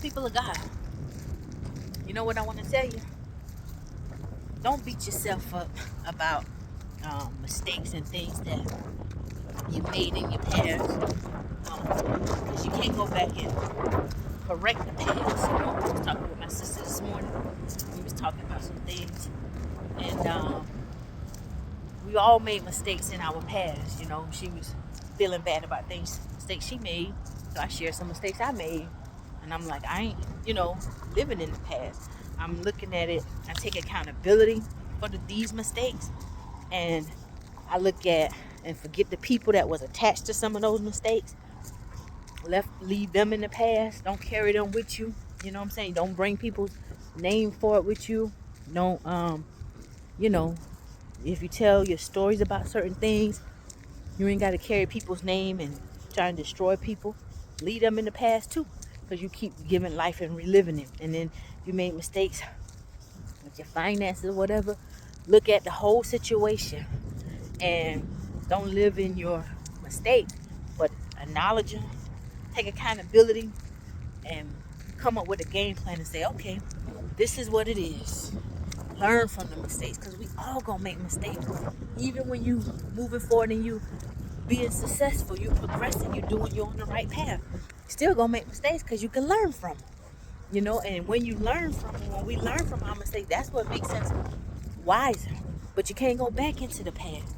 People of God, you know what I want to tell you? Don't beat yourself up about mistakes and things that you made in your past, because you can't go back and correct the past. I was talking with my sister this morning. We was talking about some things, and we all made mistakes in our past. She was feeling bad about mistakes she made, so I shared some mistakes I made, and I'm like, I ain't, living in the past. I'm looking at it. I take accountability for these mistakes, and I look at and forget the people that was attached to some of those mistakes. Leave them in the past. Don't carry them with you. You know what I'm saying? Don't bring people's name forward with you. Don't if you tell your stories about certain things, you ain't got to carry people's name and try and destroy people. Leave them in the past too, because you keep giving life and reliving it. And then if you made mistakes with your finances or whatever, look at the whole situation and don't live in your mistakes, but acknowledge them, take accountability, and come up with a game plan and say, okay, this is what it is. Learn from the mistakes, because we all gonna make mistakes. Even when you moving forward and you being successful, you progressing, you're on the right path, still gonna make mistakes because you can learn from them. And when you learn from them, when we learn from our mistakes, that's what makes us wiser. But you can't go back into the past.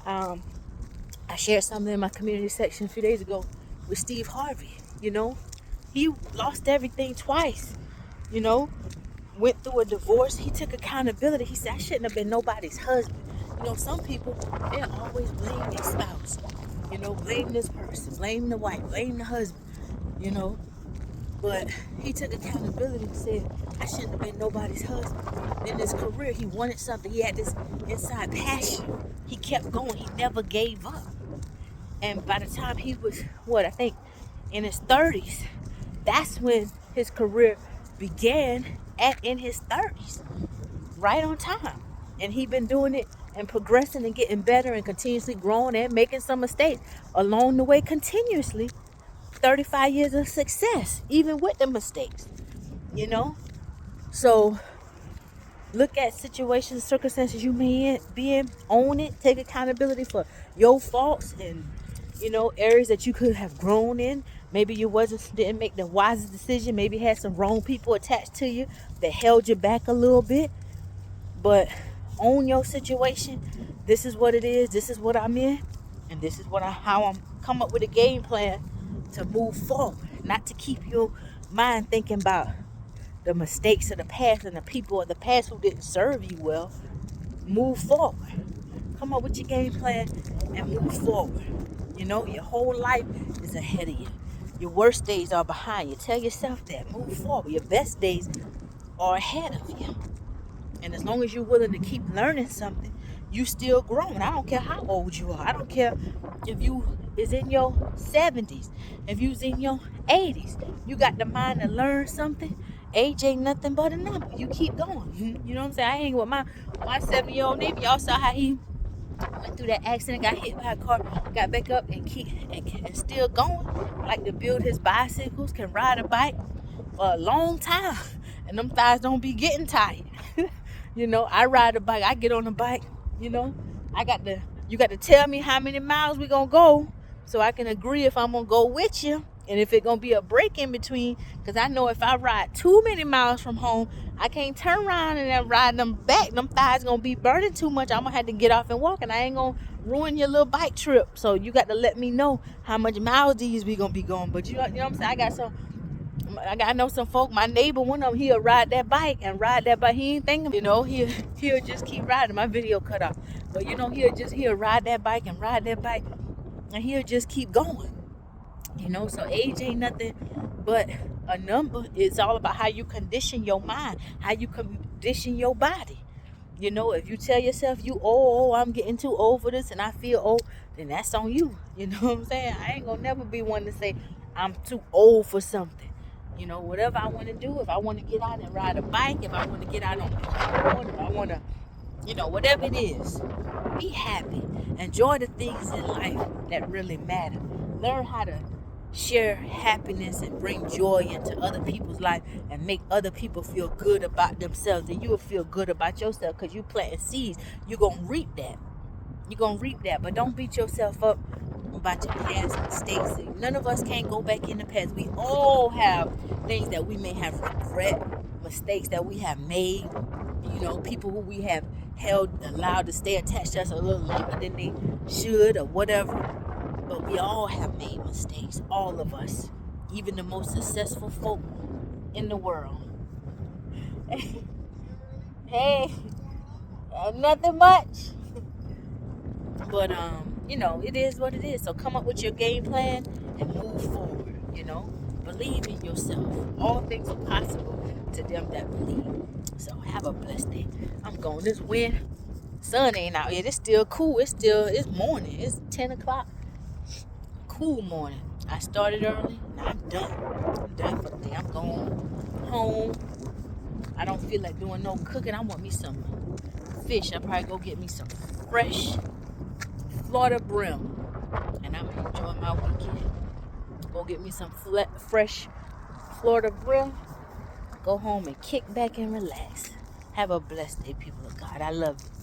I shared something in my community section a few days ago with Steve Harvey. He lost everything twice. Went through a divorce. He took accountability. He said, I shouldn't have been nobody's husband. Some people, they always blame their spouse. Blame this person, blame the wife, blame the husband. But he took accountability and said, I shouldn't have been nobody's husband. In his career, he wanted something. He had this inside passion. He kept going. He never gave up. And by the time he was, I think in his 30s, that's when his career began in his 30s, right on time. And he been doing it and progressing and getting better and continuously growing and making some mistakes along the way continuously. 35 years of success, even with the mistakes, So look at situations, circumstances you may be in, own it, take accountability for your faults and, areas that you could have grown in. Maybe you didn't make the wisest decision. Maybe had some wrong people attached to you that held you back a little bit. But own your situation. This is what it is. This is what I'm in. And this is how I'm come up with a game plan to move forward. Not to keep your mind thinking about the mistakes of the past and the people of the past who didn't serve you well. Move forward. Come up with your game plan and move forward. Your whole life is ahead of you. Your worst days are behind you. Tell yourself that. Move forward. Your best days are ahead of you. And as long as you're willing to keep learning something, you still growing. I don't care how old you are. I don't care if you is in your 70s, if you's in your 80s. You got the mind to learn something. Age ain't nothing but a number. You keep going. You know what I'm saying? I hang with my 7-year-old neighbor. Y'all saw how he went through that accident, got hit by a car, got back up and still going. Like to build his bicycles, can ride a bike for a long time. And them thighs don't be getting tired. I ride a bike. I get on the bike. You got to tell me how many miles we gonna go so I can agree if I'm gonna go with you and if it's gonna be a break in between. Because I know if I ride too many miles from home, I can't turn around and then ride them back. Them thighs gonna be burning too much. I'm gonna have to get off and walk, and I ain't gonna ruin your little bike trip. So you got to let me know how much miles these we gonna be going. But you know what I'm saying? I know some folk, my neighbor, one of them, he'll ride that bike. He ain't thinking, he'll just keep riding. My video cut off. But he'll ride that bike and he'll just keep going. So age ain't nothing but a number. It's all about how you condition your mind, how you condition your body. If you tell yourself you old, I'm getting too old for this and I feel old, then that's on you. You know what I'm saying? I ain't gonna never be one to say I'm too old for something. Whatever I want to do, if I want to get out and ride a bike, if I want to get out on the road, if I want to, whatever it is, be happy. Enjoy the things in life that really matter. Learn how to share happiness and bring joy into other people's life and make other people feel good about themselves, and you will feel good about yourself because you planting seeds. You're going to reap that. You're going to reap that. But don't beat yourself up about your past mistakes. None of us can't go back in the past. We all have things that we may have regret, mistakes that we have made, people who we have allowed to stay attached to us a little longer than they should or whatever. But we all have made mistakes, all of us, even the most successful folk in the world. Hey, nothing much. But it is what it is. So come up with your game plan and move forward. Believe in yourself. All things are possible to them that believe. So have a blessed day. I'm going this wind. Sun ain't out yet. It's still cool. It's morning. It's 10 o'clock. Cool morning. I started early. Now I'm done. I'm done for the day. I'm going home. I don't feel like doing no cooking. I want me some fish. I'll probably go get me some fresh Florida brim, and I'm gonna enjoy my weekend. Go get me some fresh Florida brim. Go home and kick back and relax. Have a blessed day, people of God. I love you.